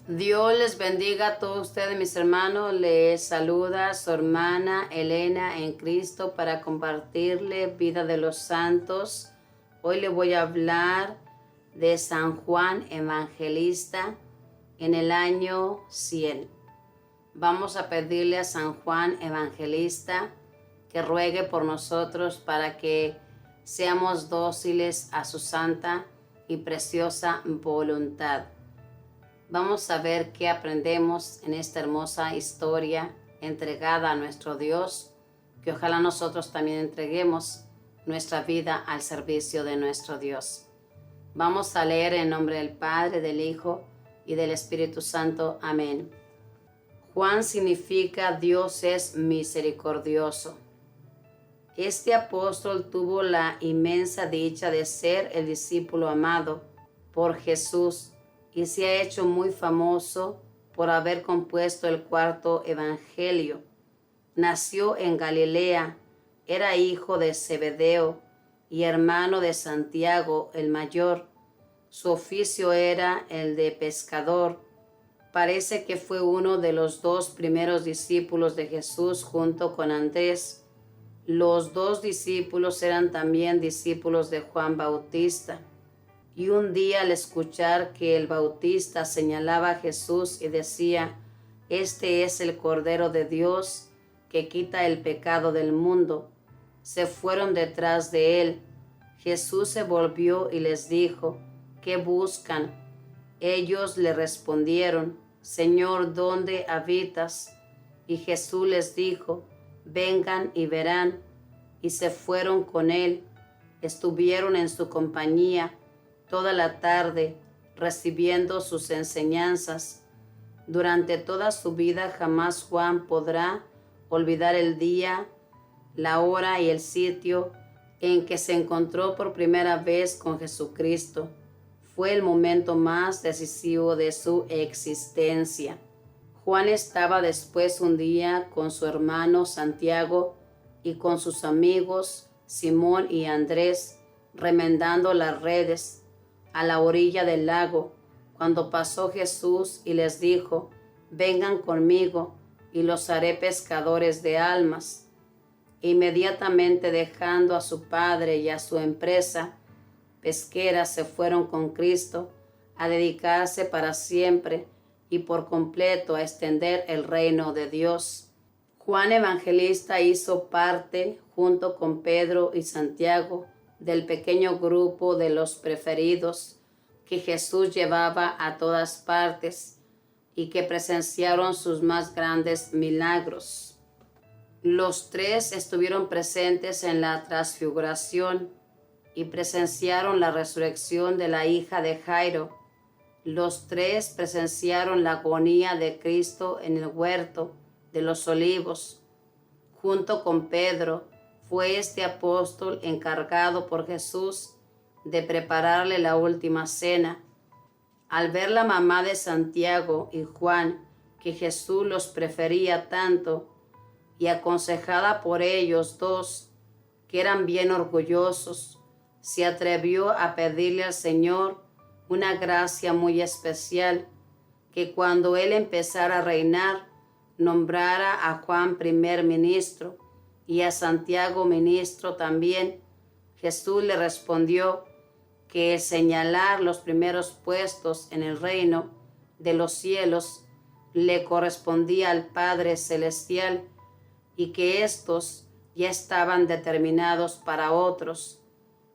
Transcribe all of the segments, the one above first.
Dios les bendiga a todos ustedes, mis hermanos. Les saluda su hermana Elena en Cristo para compartirle vida de los santos. Hoy le voy a hablar de San Juan Evangelista en el año 100. Vamos a pedirle a San Juan Evangelista que ruegue por nosotros para que seamos dóciles a su santa y preciosa voluntad. Vamos a ver qué aprendemos en esta hermosa historia entregada a nuestro Dios, que ojalá nosotros también entreguemos nuestra vida al servicio de nuestro Dios. Vamos a leer en nombre del Padre, del Hijo y del Espíritu Santo. Amén. Juan significa Dios es misericordioso. Este apóstol tuvo la inmensa dicha de ser el discípulo amado por Jesús y se ha hecho muy famoso por haber compuesto el cuarto evangelio. Nació en Galilea, era hijo de Zebedeo y hermano de Santiago el mayor. Su oficio era el de pescador. Parece que fue uno de los dos primeros discípulos de Jesús junto con Andrés. Los dos discípulos eran también discípulos de Juan Bautista. Y un día al escuchar que el Bautista señalaba a Jesús y decía: "Este es el Cordero de Dios que quita el pecado del mundo", se fueron detrás de él. Jesús se volvió y les dijo: "¿Qué buscan?". Ellos le respondieron: "Señor, ¿dónde habitas?". Y Jesús les dijo: "Vengan y verán". Y se fueron con él. Estuvieron en su compañía toda la tarde, recibiendo sus enseñanzas. Durante toda su vida jamás Juan podrá olvidar el día, la hora y el sitio en que se encontró por primera vez con Jesucristo. Fue el momento más decisivo de su existencia. Juan estaba después un día con su hermano Santiago y con sus amigos Simón y Andrés, remendando las redes a la orilla del lago, cuando pasó Jesús y les dijo: "Vengan conmigo y los haré pescadores de almas". Inmediatamente, dejando a su padre y a su empresa pesquera, se fueron con Cristo a dedicarse para siempre y por completo a extender el reino de Dios. Juan Evangelista hizo parte, junto con Pedro y Santiago, del pequeño grupo de los preferidos que Jesús llevaba a todas partes y que presenciaron sus más grandes milagros. Los tres estuvieron presentes en la transfiguración y presenciaron la resurrección de la hija de Jairo. Los tres presenciaron la agonía de Cristo en el huerto de los Olivos. Junto con Pedro, fue este apóstol encargado por Jesús de prepararle la última cena. Al ver la mamá de Santiago y Juan que Jesús los prefería tanto, y aconsejada por ellos dos, que eran bien orgullosos, se atrevió a pedirle al Señor una gracia muy especial, que cuando él empezara a reinar, nombrara a Juan primer ministro y a Santiago ministro también. Jesús le respondió que señalar los primeros puestos en el reino de los cielos le correspondía al Padre Celestial y que éstos ya estaban determinados para otros.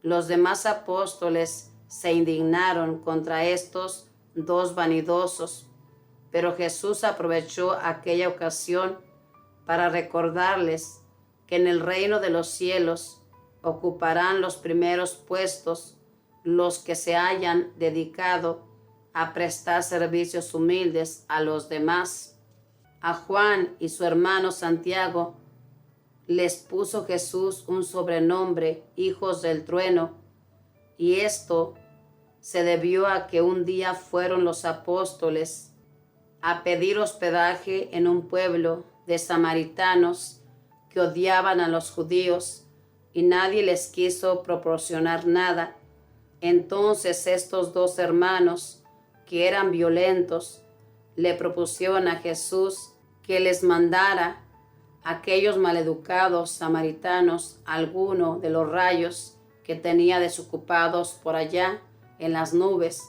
Los demás apóstoles se indignaron contra estos dos vanidosos, pero Jesús aprovechó aquella ocasión para recordarles que en el reino de los cielos ocuparán los primeros puestos los que se hayan dedicado a prestar servicios humildes a los demás. A Juan y su hermano Santiago les puso Jesús un sobrenombre: hijos del trueno, y esto se debió a que un día fueron los apóstoles a pedir hospedaje en un pueblo de samaritanos que odiaban a los judíos y nadie les quiso proporcionar nada. Entonces estos dos hermanos, que eran violentos, le propusieron a Jesús que les mandara a aquellos maleducados samaritanos alguno de los rayos que tenía desocupados por allá en las nubes.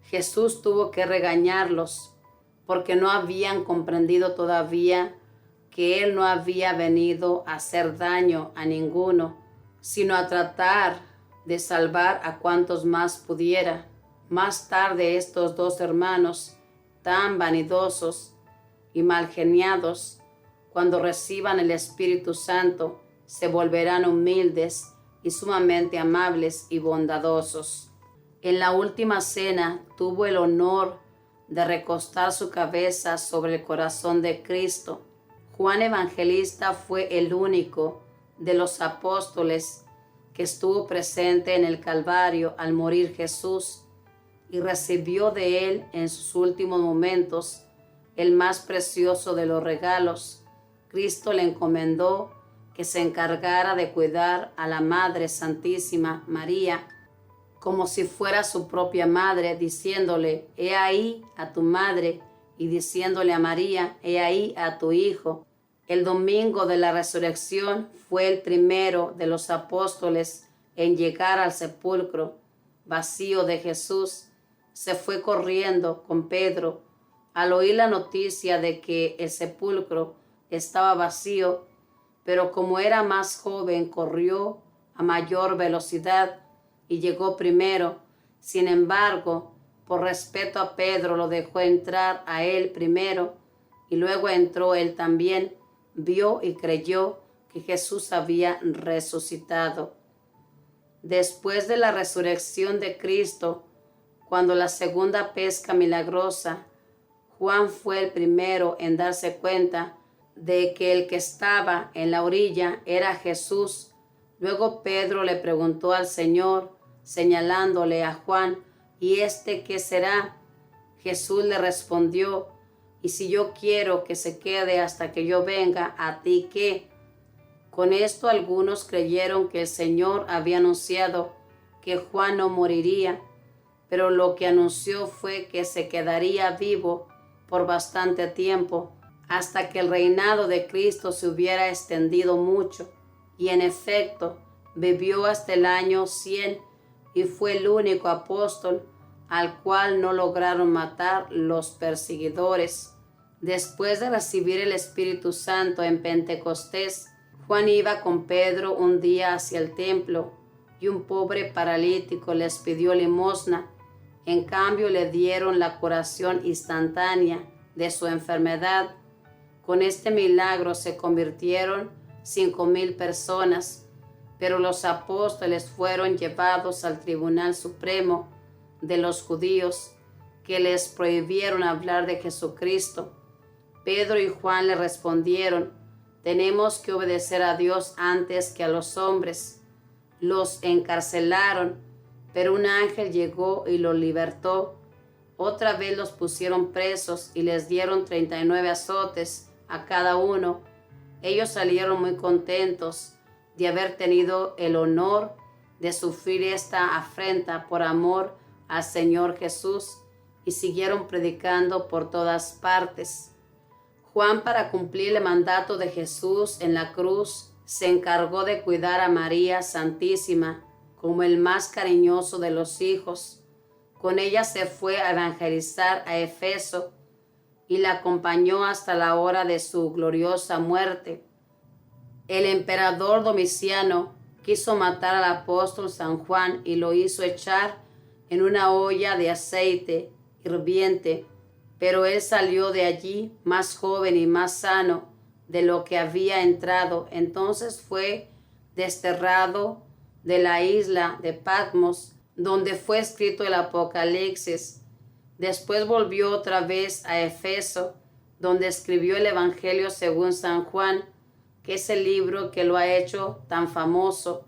Jesús tuvo que regañarlos porque no habían comprendido todavía que Él no había venido a hacer daño a ninguno, sino a tratar de salvar a cuantos más pudiera. Más tarde estos dos hermanos, tan vanidosos y malgeniados, cuando reciban el Espíritu Santo, se volverán humildes y sumamente amables y bondadosos. En la última cena tuvo el honor de recostar su cabeza sobre el corazón de Cristo. Juan Evangelista fue el único de los apóstoles que estuvo presente en el Calvario al morir Jesús y recibió de él en sus últimos momentos el más precioso de los regalos. Cristo le encomendó que se encargara de cuidar a la Madre Santísima María como si fuera su propia madre, diciéndole: «He ahí a tu madre», y diciéndole a María: «He ahí a tu hijo». El domingo de la resurrección fue el primero de los apóstoles en llegar al sepulcro vacío de Jesús. Se fue corriendo con Pedro. Al oír la noticia de que el sepulcro estaba vacío, pero como era más joven, corrió a mayor velocidad y llegó primero. Sin embargo, por respeto a Pedro, lo dejó entrar a él primero, y luego entró él también. Vio y creyó que Jesús había resucitado. Después de la resurrección de Cristo, cuando la segunda pesca milagrosa, Juan fue el primero en darse cuenta de que el que estaba en la orilla era Jesús. Luego Pedro le preguntó al Señor, señalándole a Juan: «¿Y este qué será?». Jesús le respondió: «Y si yo quiero que se quede hasta que yo venga, ¿a ti qué?». Con esto algunos creyeron que el Señor había anunciado que Juan no moriría, pero lo que anunció fue que se quedaría vivo por bastante tiempo, hasta que el reinado de Cristo se hubiera extendido mucho. Y en efecto, vivió hasta el año 100 y fue el único apóstol al cual no lograron matar los perseguidores. Después de recibir el Espíritu Santo en Pentecostés, Juan iba con Pedro un día hacia el templo y un pobre paralítico les pidió limosna. En cambio le dieron la curación instantánea de su enfermedad. Con este milagro se convirtieron 5,000 personas, pero los apóstoles fueron llevados al Tribunal Supremo de los judíos, que les prohibieron hablar de Jesucristo. Pedro y Juan le respondieron: «Tenemos que obedecer a Dios antes que a los hombres». Los encarcelaron, pero un ángel llegó y los libertó. Otra vez los pusieron presos y les dieron 39 azotes a cada uno. Ellos salieron muy contentos de haber tenido el honor de sufrir esta afrenta por amor al Señor Jesús, y siguieron predicando por todas partes. Juan, para cumplir el mandato de Jesús en la cruz, se encargó de cuidar a María Santísima como el más cariñoso de los hijos. Con ella se fue a evangelizar a Efeso y la acompañó hasta la hora de su gloriosa muerte. El emperador Domiciano quiso matar al apóstol San Juan y lo hizo echar en una olla de aceite hirviente, pero él salió de allí más joven y más sano de lo que había entrado. Entonces fue desterrado de la isla de Patmos, donde fue escrito el Apocalipsis. Después volvió otra vez a Efeso, donde escribió el Evangelio según San Juan, que es el libro que lo ha hecho tan famoso.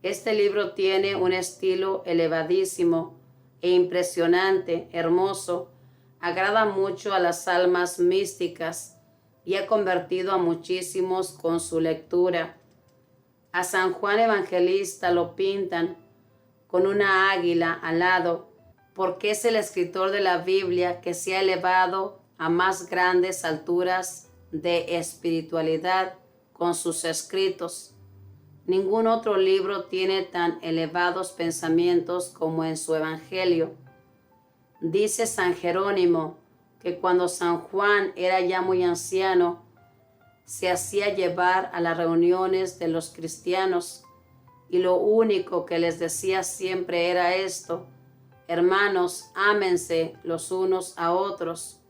Este libro tiene un estilo elevadísimo e impresionante, hermoso, agrada mucho a las almas místicas y ha convertido a muchísimos con su lectura. A San Juan Evangelista lo pintan con una águila al lado, porque es el escritor de la Biblia que se ha elevado a más grandes alturas de espiritualidad con sus escritos. Ningún otro libro tiene tan elevados pensamientos como en su Evangelio. Dice San Jerónimo que cuando San Juan era ya muy anciano, se hacía llevar a las reuniones de los cristianos y lo único que les decía siempre era esto: hermanos, ámense los unos a otros.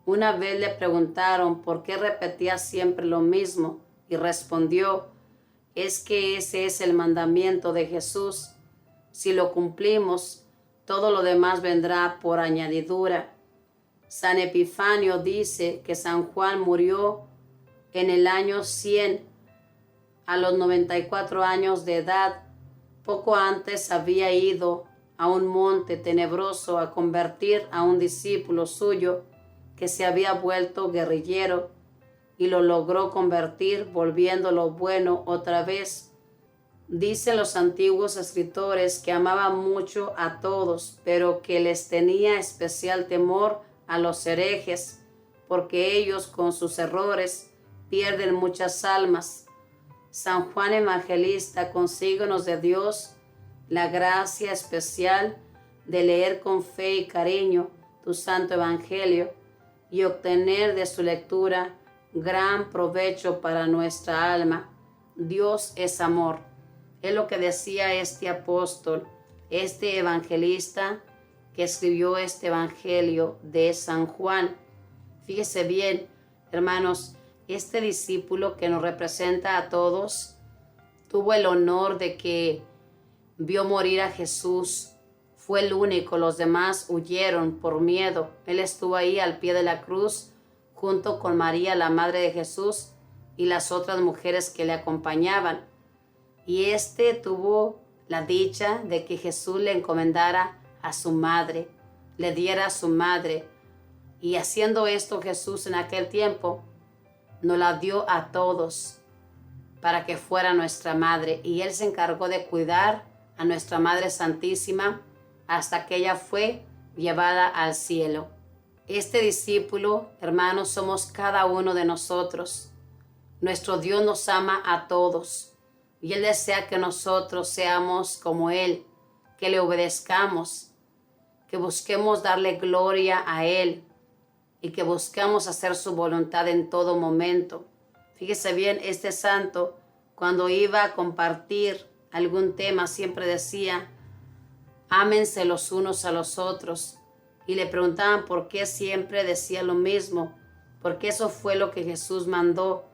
Una vez le preguntaron por qué repetía siempre lo mismo y respondió: es que ese es el mandamiento de Jesús. Si lo cumplimos, todo lo demás vendrá por añadidura. San Epifanio dice que San Juan murió en el año 100, a los 94 años de edad. Poco antes había ido a un monte tenebroso a convertir a un discípulo suyo que se había vuelto guerrillero, y lo logró convertir volviéndolo bueno otra vez. Dicen los antiguos escritores que amaba mucho a todos, pero que les tenía especial temor a los herejes, porque ellos con sus errores pierden muchas almas. San Juan Evangelista, consíguenos de Dios la gracia especial de leer con fe y cariño tu Santo Evangelio y obtener de su lectura gran provecho para nuestra alma. Dios es amor. Es lo que decía este apóstol, este evangelista que escribió este Evangelio de San Juan. Fíjese bien, hermanos, este discípulo que nos representa a todos tuvo el honor de que vio morir a Jesús. Fue el único, los demás huyeron por miedo. Él estuvo ahí al pie de la cruz junto con María, la madre de Jesús, y las otras mujeres que le acompañaban. Y este tuvo la dicha de que Jesús le encomendara a su madre, le diera a su madre. Y haciendo esto, Jesús en aquel tiempo nos la dio a todos para que fuera nuestra madre. Y Él se encargó de cuidar a nuestra Madre Santísima hasta que ella fue llevada al cielo. Este discípulo, hermanos, somos cada uno de nosotros. Nuestro Dios nos ama a todos y Él desea que nosotros seamos como Él, que le obedezcamos, que busquemos darle gloria a Él y que busquemos hacer su voluntad en todo momento. Fíjese bien, este santo, cuando iba a compartir algún tema, siempre decía: ámense los unos a los otros. Y le preguntaban por qué siempre decía lo mismo, porque eso fue lo que Jesús mandó,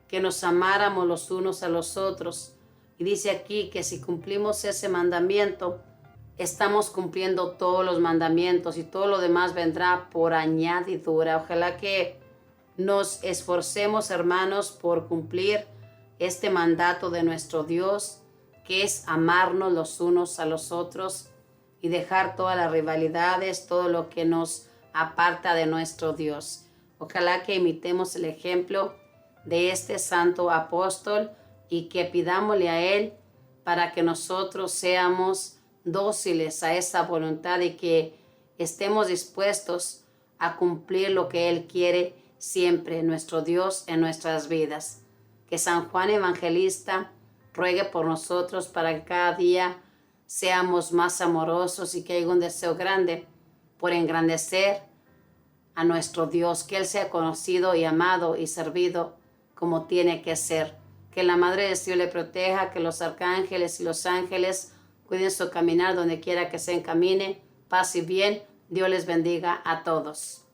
que nos amáramos los unos a los otros. Y dice aquí que si cumplimos ese mandamiento, estamos cumpliendo todos los mandamientos y todo lo demás vendrá por añadidura. Ojalá que nos esforcemos, hermanos, por cumplir este mandato de nuestro Dios, que es amarnos los unos a los otros y dejar todas las rivalidades, todo lo que nos aparta de nuestro Dios. Ojalá que imitemos el ejemplo de este santo apóstol y que pidámosle a Él para que nosotros seamos dóciles a esa voluntad y que estemos dispuestos a cumplir lo que Él quiere siempre, nuestro Dios, en nuestras vidas. Que San Juan Evangelista ruegue por nosotros para que cada día seamos más amorosos y que haya un deseo grande por engrandecer a nuestro Dios, que Él sea conocido y amado y servido como tiene que ser. Que la Madre de Dios le proteja, que los arcángeles y los ángeles cuiden su caminar donde quiera que se encamine. Paz y bien. Dios les bendiga a todos.